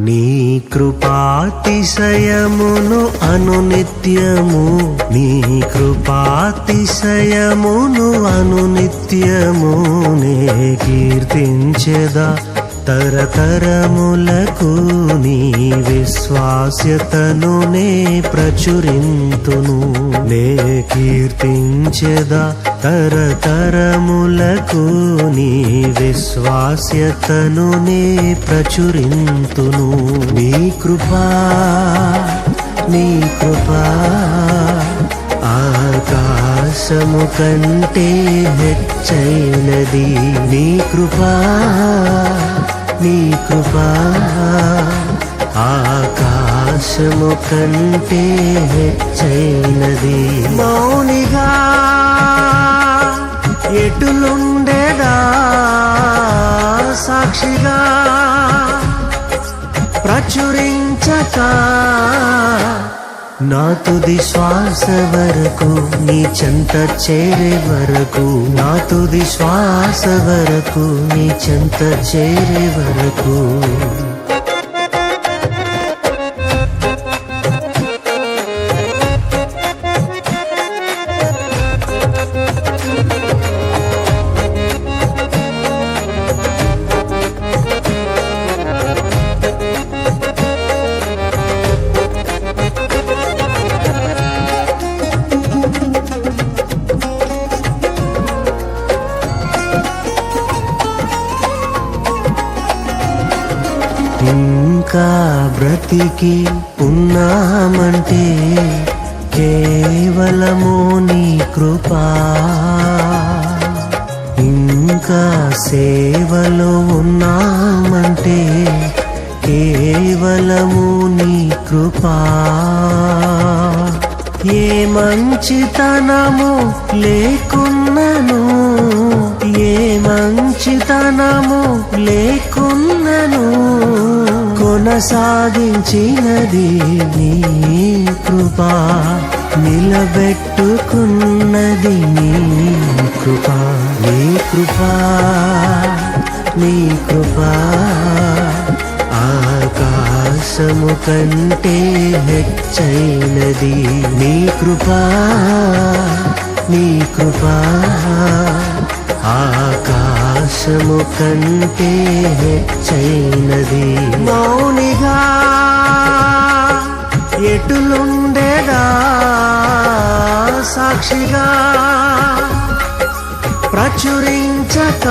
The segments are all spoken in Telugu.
నీ కృపాతిశయమును అనునిత్యము, నీ కృపాతిశయమును అనునిత్యము నే కీర్తించెదా తరతరములకు. నీ విశ్వాస్యతను నే ప్రచురింతును, నే కీర్తించెదా తరతరములకు. నీ విశ్వాస్యతను నే ప్రచురింతును. నీ కృపా నీ కృపా ఆకాశము కంటే హెచ్చైనది. నీ కృపా నీ కృపా ఆకాశము కంటే హెచ్చైనది. మౌనిగా ఎటులుండేదా సాక్షిగా ప్రచురించక నా తుది శ్వాస వరకు, నీ చెంత చేరే వరకు, నా తుది శ్వాస వరకు, నీ చెంత చేరే వరకు. ఇంకా బ్రతికి ఉన్నామంటే కేవలము నీ కృపా. ఇంకా సేవలో ఉన్నామంటే కేవలము నీ కృపా. ఏ మంచితనము లేకున్నను, ఏ మంచితనము లేకున్నను కొనసాగించినది నీ కృపా. నిలబెట్టుకున్నది నీ కృపా. నీ కృపా నీ కృపా ఆకాశము కంటే హెచ్చైనది. నీ కృపా నీ కృపా ఆకాశము కంటే హెచ్చైనది. మౌనిగా ఎటులుండేదా సాక్షిగా ప్రచురించక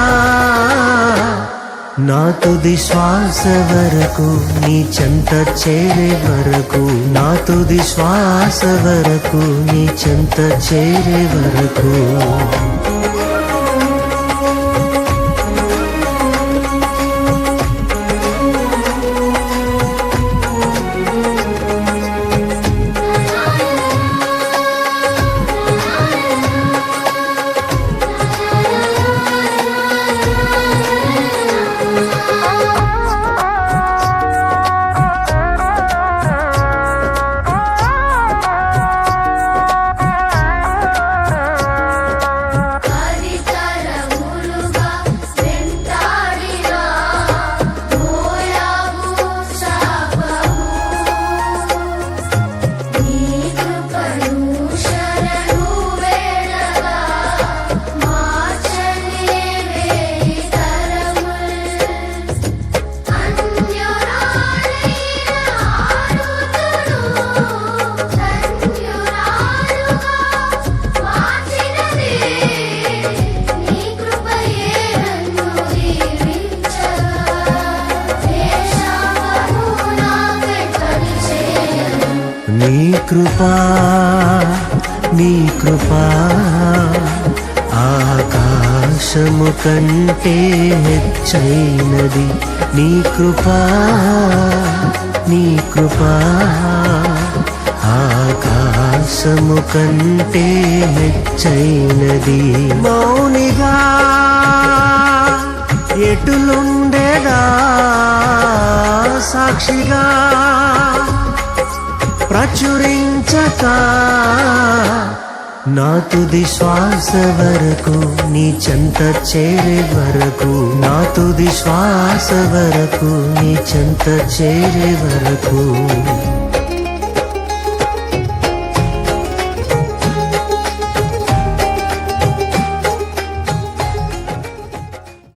నా తుది శ్వాస వరకు, నీ చెంత చేరే వరకు, నా తుది శ్వాస వరకు, నీ చెంత చేరే వరకు. నీ కృపా నీ కృపా ఆకాశము కంటే హెచ్చైనది. నీ కృపా నీ కృపా ఆకాశము కంటే హెచ్చైనది. మౌనిగా ఎటులుండేదా సాక్షిగా ప్రచురించక నా తుది శ్వాస వరకు నీ చెంత చేరే వరకు నా తుది శ్వాస వరకు నీ చెంత చేరే వరకు